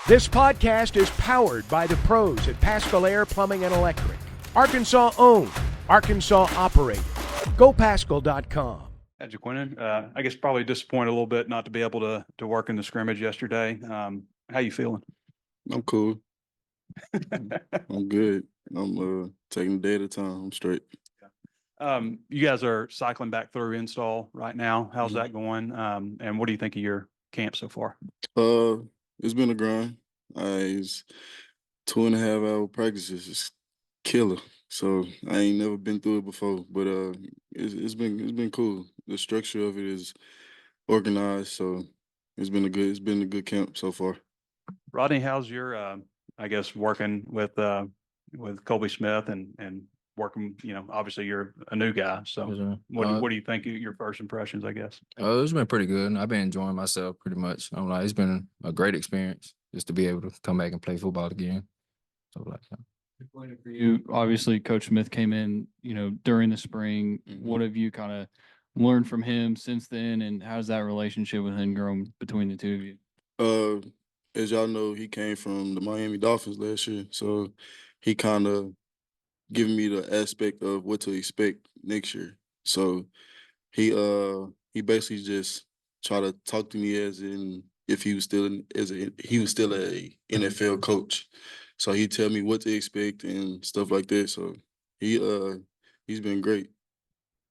This podcast is powered by the pros at Pascal Air Plumbing and Electric. Arkansas owned, Arkansas operated. GoPascal.com. Jaquinnon, I guess probably disappointed a little bit not to be able to work in the scrimmage yesterday. How you feeling? I'm cool. I'm good. I'm taking the day at a time. I'm straight. You guys are cycling back through install right now. How's that going? And what do you think of your camp so far? It's been a grind. It's 2.5 hour practices. It's killer. So I ain't never been through it before, but it's been cool. The structure of it is organized, so it's been a good camp so far. Rodney, how's your I guess working with Colby Smith and working, obviously you're a new guy. So what do you think of your first impressions, I guess? It's been pretty good. I've been enjoying myself pretty much. It's been a great experience just to be able to come back and play football again. So like that. For you, obviously, Coach Smith came in, during the spring. Mhm. What have you kind of learned from him since then, and how's that relationship with him grown between the two of you? As y'all know, he came from the Miami Dolphins last year, so he kind of giving me the aspect of what to expect next year. So he basically just try to talk to me as in if he was still a NFL coach. So he tell me what to expect and stuff like that. So he's been great.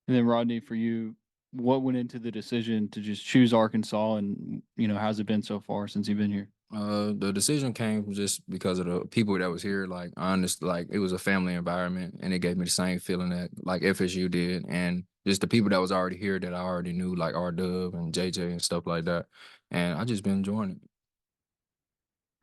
And then Rodney, for you, what went into the decision to just choose Arkansas, and how's it been so far since you've been here? The decision came just because of the people that was here. Like honest, like it was a family environment, and it gave me the same feeling that like FSU did, and just the people that was already here that I already knew, like R Dub and JJ and stuff like that. And I just been enjoying it.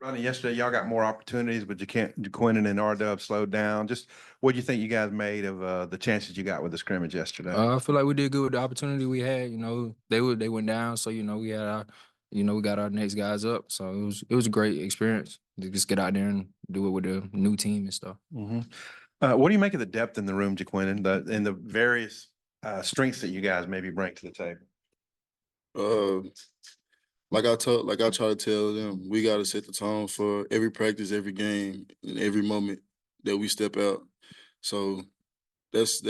Ronnie, yesterday y'all got more opportunities, but Jaquinnon and R-Dub slowed down. Just what do you think you guys made of the chances you got with the scrimmage yesterday? I feel like we did good with the opportunity we had. They went down, so we had our, we got our next guys up. So it was a great experience to just get out there and do it with a new team and stuff. Mm-hmm. What do you make of the depth in the room, Jaquinnon, and the various strengths that you guys maybe bring to the table? Like I try to tell them, we got to set the tone for every practice, every game, and every moment that we step out. So that's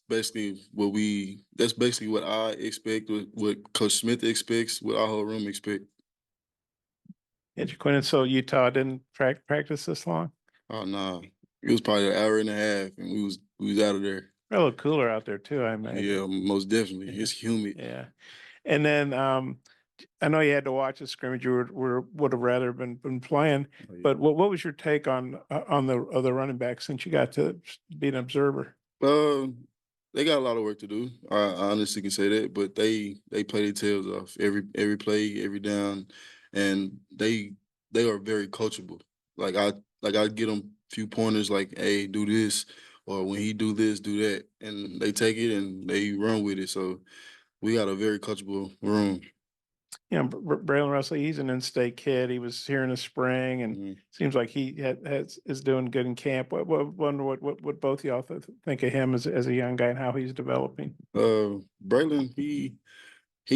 basically what I expect, what Coach Smith expects, what our whole room expect. Yeah, Jaquinnon, so Utah didn't practice this long? Oh no, it was probably an hour and a half, and we was out of there. A little cooler out there too, I imagine. Yeah, most definitely. It's humid. Yeah, and then I know you had to watch the scrimmage. You would have rather been playing. Oh, yeah. But what was your take on the other running back since you got to be an observer? They got a lot of work to do. I honestly can say that, but they play their tails off every play, every down, and they are very coachable. Like I get them a few pointers, like, hey, do this, or when he do this, do that, and they take it and they run with it. So we got a very coachable room. Braylon Russell, he's an in-state kid. He was here in the spring, and seems like he is doing good in camp. Wonder what both of y'all think of him as a young guy and how he's developing. Braylon, he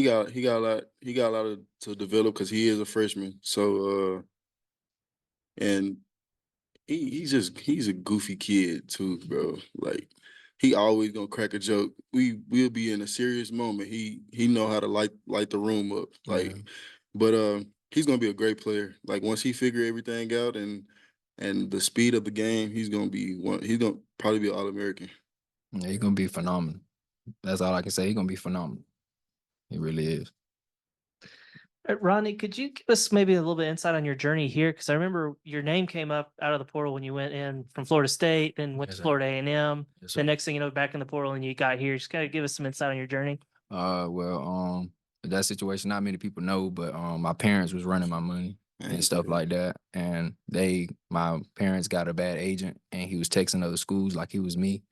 got a lot to develop because he is a freshman. So and he's a goofy kid too, bro. Like he always gonna crack a joke. We'll be in a serious moment. He know how to light the room up. Like, but he's gonna be a great player. Like once he figure everything out and the speed of the game, he's gonna probably be an All-American. Yeah, he's gonna be phenomenal. That's all I can say. He's gonna be phenomenal. He really is. Rodney, could you give us maybe a little bit of insight on your journey here? Because I remember your name came up out of the portal when you went in from Florida State, then went to Florida A&M. Yes, The next thing you know, back in the portal and you got here. Just kind of give us some insight on your journey. That situation, not many people know, but my parents was running my money and stuff like that. And my parents got a bad agent, and he was texting other schools like he was me.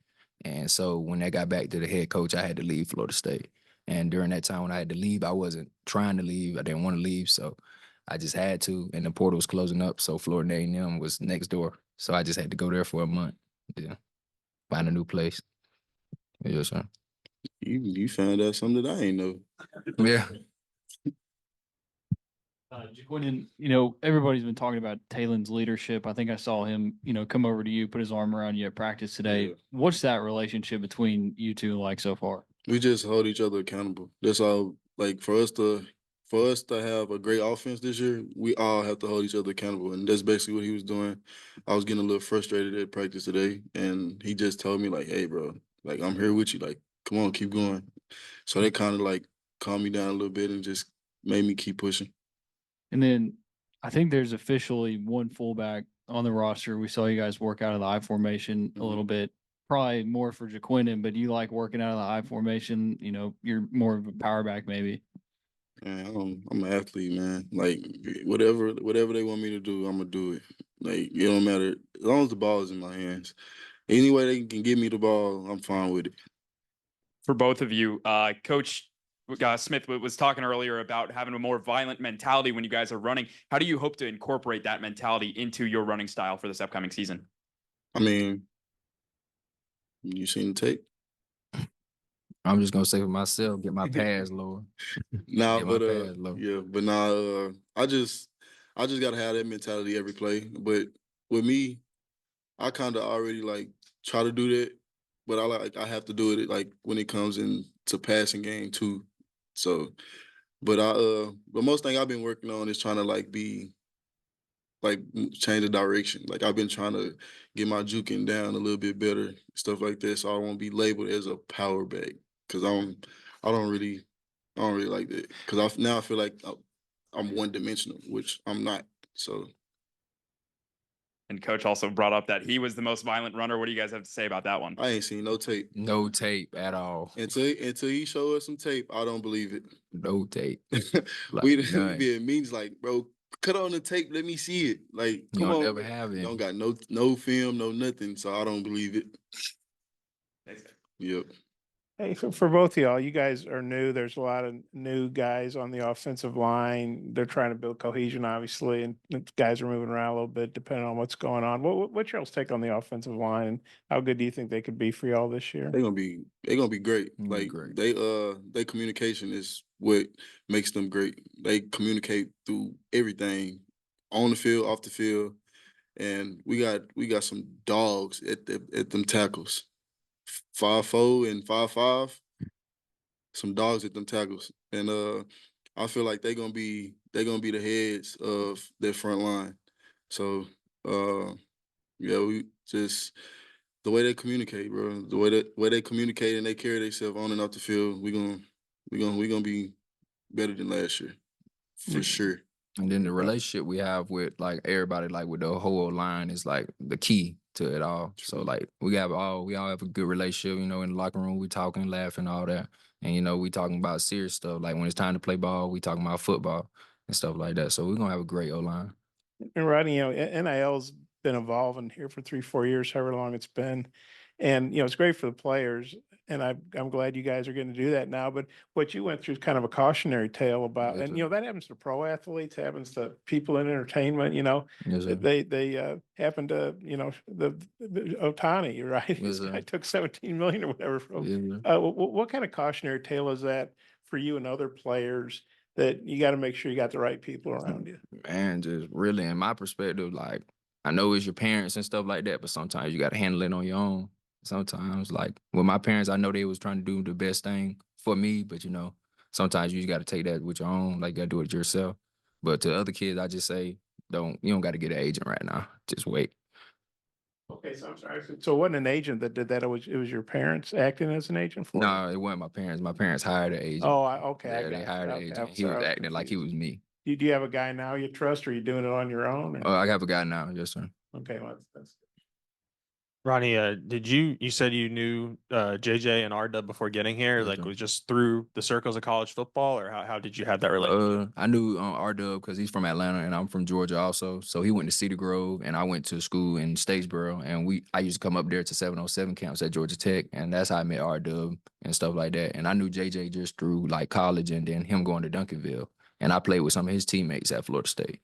And so when they got back to the head coach, I had to leave Florida State. And during that time when I had to leave, I wasn't trying to leave. I didn't want to leave, so I just had to. And the portal was closing up, so Florida A&M was next door. So I just had to go there for a month. Yeah, find a new place. Yes, sir. You found out something that I ain't know. Yeah. Jaquindon, everybody's been talking about Talen's leadership. I think I saw him, come over to you, put his arm around you at practice today. Yeah. What's that relationship between you two like so far? We just hold each other accountable. That's all. Like for us to have a great offense this year, we all have to hold each other accountable, and that's basically what he was doing. I was getting a little frustrated at practice today, and he just told me like, "Hey, bro, like I'm here with you. Like, come on, keep going." So that kind of like calmed me down a little bit and just made me keep pushing. And then I think there's officially one fullback on the roster. We saw you guys work out of the I formation a little bit. Probably more for Jaquindon, but you like working out of the I formation. You're more of a power back, maybe. Man, I'm an athlete, man. Like whatever they want me to do, I'm gonna do it. Like it don't matter as long as the ball is in my hands. Any way they can give me the ball, I'm fine with it. For both of you, Coach Smith was talking earlier about having a more violent mentality when you guys are running. How do you hope to incorporate that mentality into your running style for this upcoming season? I mean, you seen the tape? I'm just gonna say for myself, get my pads lower. Nah, Get my but pads low. yeah, but nah, I just gotta have that mentality every play. But with me, I kind of already like try to do that, but I have to do it like when it comes into passing game too. So, but the most thing I've been working on is trying to like change the direction. Like I've been trying to get my juking down a little bit better, stuff like that, so I won't be labeled as a power back because I don't really like that because now I feel like I'm one dimensional, which I'm not. So. And Coach also brought up that he was the most violent runner. What do you guys have to say about that one? I ain't seen no tape. No tape at all. Until he show us some tape, I don't believe it. No tape. Like, we none. be in meetings like, bro, cut on the tape, let me see it. Like, You come don't on, never have it. don't got no film, no nothing, so I don't believe it. Yep. Hey, for both of y'all, you guys are new. There's a lot of new guys on the offensive line. They're trying to build cohesion, obviously, and guys are moving around a little bit depending on what's going on. What's y'all's take on the offensive line, and how good do you think they could be for y'all this year? They're gonna be great. Gonna be Like great. they communication is what makes them great. They communicate through everything on the field, off the field, and we got some dogs at them tackles. 5'4" and 5'5", some dogs at them tackles, and I feel like they're gonna be the heads of their front line. So yeah, we just the way they communicate, bro. The way they communicate and they carry themselves on and off the field, we gonna be better than last year, for sure. And then the relationship we have with like everybody, like with the whole line, is like the key to it all. So like we all have a good relationship. In the locker room, we talking, laughing, all that, and we talking about serious stuff. Like when it's time to play ball, we talking about football and stuff like that. So we're gonna have a great O line. And Rodney, NIL's been evolving here for 3-4 years, however long it's been. And, it's great for the players. And I'm glad you guys are going to do that now. But what you went through is kind of a cautionary tale about, Yes, and, sir. that happens to pro athletes, happens to people in entertainment, Yes, sir. they happen to, the Otani, right? Yes, This sir. guy took 17 million or whatever from, Yes, sir. what kind of cautionary tale is that for you and other players that you got to make sure you got the right people around you? Man, just really in my perspective, like I know it's your parents and stuff like that, but sometimes you got to handle it on your own. Sometimes, like with my parents, I know they was trying to do the best thing for me, but sometimes you just got to take that with your own, like you got to do it yourself. But to other kids, I just say, you don't got to get an agent right now. Just wait. Okay, so I'm sorry. So it wasn't an agent that did that. It was your parents acting as an agent for you? No, it wasn't my parents. My parents hired an agent. Oh, okay. I Yeah, they got hired you. an Okay, agent. I'm He was sorry, I was acting like he confused. was me. Do you have a guy now you trust, or are you doing it on your own? or- I have a guy now. Yes, sir. Okay, well, that's Ronnie, you said you knew JJ and RW before getting here? Yes, Like, sir. was just through the circles of college football, or how did you have that relationship? I knew RW because he's from Atlanta and I'm from Georgia also. So he went to Cedar Grove and I went to school in Statesboro, and I used to come up there to 707 camps at Georgia Tech, and that's how I met RW and stuff like that. And I knew JJ just through like college and then him going to Duncanville, and I played with some of his teammates at Florida State.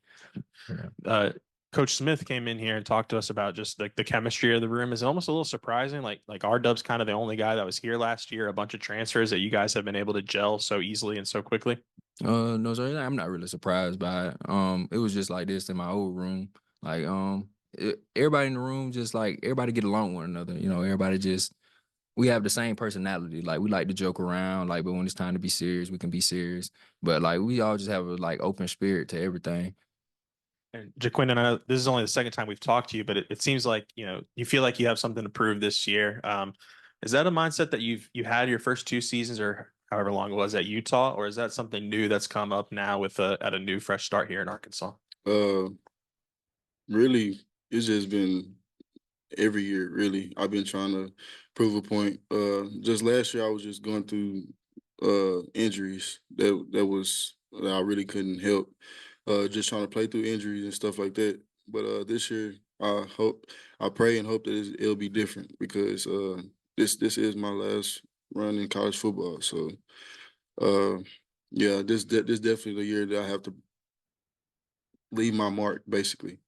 Coach Smith came in here and talked to us about just like the chemistry of the room. Is almost a little surprising. Like RW's kind of the only guy that was here last year. A bunch of transfers that you guys have been able to gel so easily and so quickly. No, sir. I'm not really surprised by it. It was just like this in my old room. Like, everybody in the room just like everybody get along with one another. You know, everybody just we have the same personality. Like we like to joke around. Like, but when it's time to be serious, we can be serious. But like we all just have a like open spirit to everything. And Jaquin and I, this is only the second time we've talked to you, but it seems like you feel like you have something to prove this year. Is that a mindset that you had your first 2 seasons or however long it was at Utah, or is that something new that's come up now with at a new fresh start here in Arkansas? Really, it's just been every year. Really, I've been trying to prove a point. Just last year, I was just going through injuries that I really couldn't help. Just trying to play through injuries and stuff like that. But this year, I pray and hope that it'll be different because this is my last run in college football. So, yeah, this definitely the year that I have to leave my mark, basically.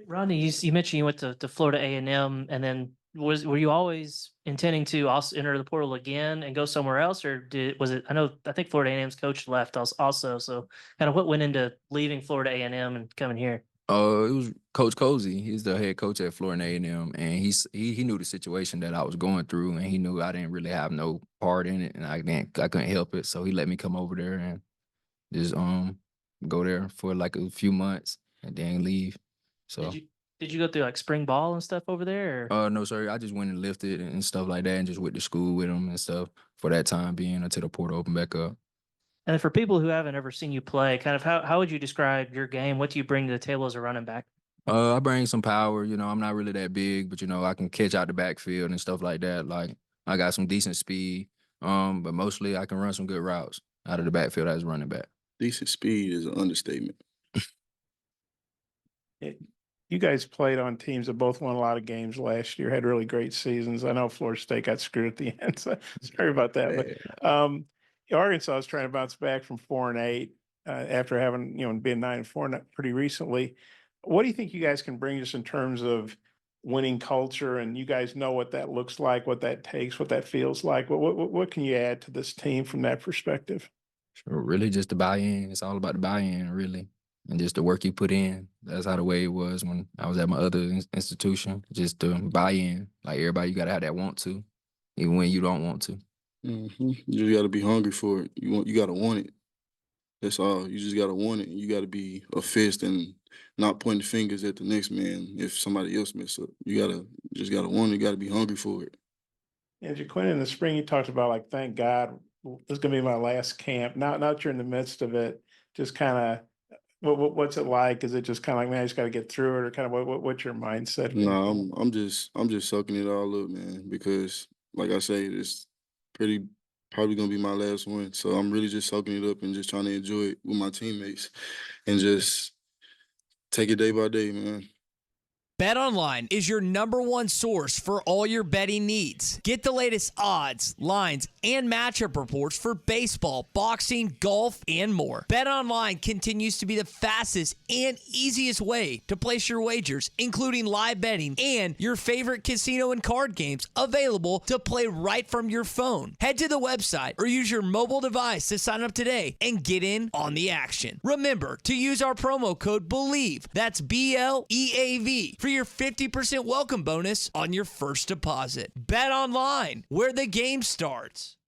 Rodney, you mentioned you went to Florida A&M, and then were you always intending to also enter the portal again and go somewhere else, or I think Florida A&M's coach left also, so kind of what went into leaving Florida A&M and coming here? It was Coach Cozy. He's the head coach at Florida A&M, and he knew the situation that I was going through, and he knew I didn't really have no part in it, and I couldn't help it, so he let me come over there and just go there for like a few months and then leave. So Did you go through like spring ball and stuff over there? Or? no, sir. I just went and lifted and stuff like that, and just went to school with him and stuff for that time being until the portal opened back up. And then for people who haven't ever seen you play, kind of how would you describe your game? What do you bring to the table as a running back? I bring some power. I'm not really that big, but I can catch out the backfield and stuff like that. Like I got some decent speed. But mostly I can run some good routes out of the backfield as running back. Decent speed is an understatement. You guys played on teams that both won a lot of games last year, had really great seasons. I know Florida State got screwed at the end, so sorry about that. But Arkansas is trying to bounce back from 4-8 after having been 9-4 pretty recently. What do you think you guys can bring us in terms of winning culture? And you guys know what that looks like, what that takes, what that feels like. What can you add to this team from that perspective? Sure, really just the buy-in. It's all about the buy-in, really. And just the work you put in. That's how the way it was when I was at my other institution. Just to buy in. Like everybody, you got to have that want to, even when you don't want to. Mm-hmm. You just got to be hungry for it. You got to want it. That's all. You just got to want it. You got to be a fist and not pointing fingers at the next man if somebody else mess up. You just got to want it. You got to be hungry for it. And Jaquin, in the spring, you talked about like, thank God, this is going to be my last camp. Now you're in the midst of it. Just kind of. What's it like? Is it just kind of like, man, I just got to get through it, or kind of what's your mindset? No, I'm just soaking it all up, man, because like I say, it's probably gonna be my last one. So I'm really just soaking it up and just trying to enjoy it with my teammates and just take it day by day, man. BetOnline is your #1 source for all your betting needs. Get the latest odds, lines, and matchup reports for baseball, boxing, golf, and more. BetOnline continues to be the fastest and easiest way to place your wagers, including live betting and your favorite casino and card games available to play right from your phone. Head to the website or use your mobile device to sign up today and get in on the action. Remember to use our promo code BELIEVE, that's BLEAV, for your 50% welcome bonus on your first deposit. Bet online, where the game starts.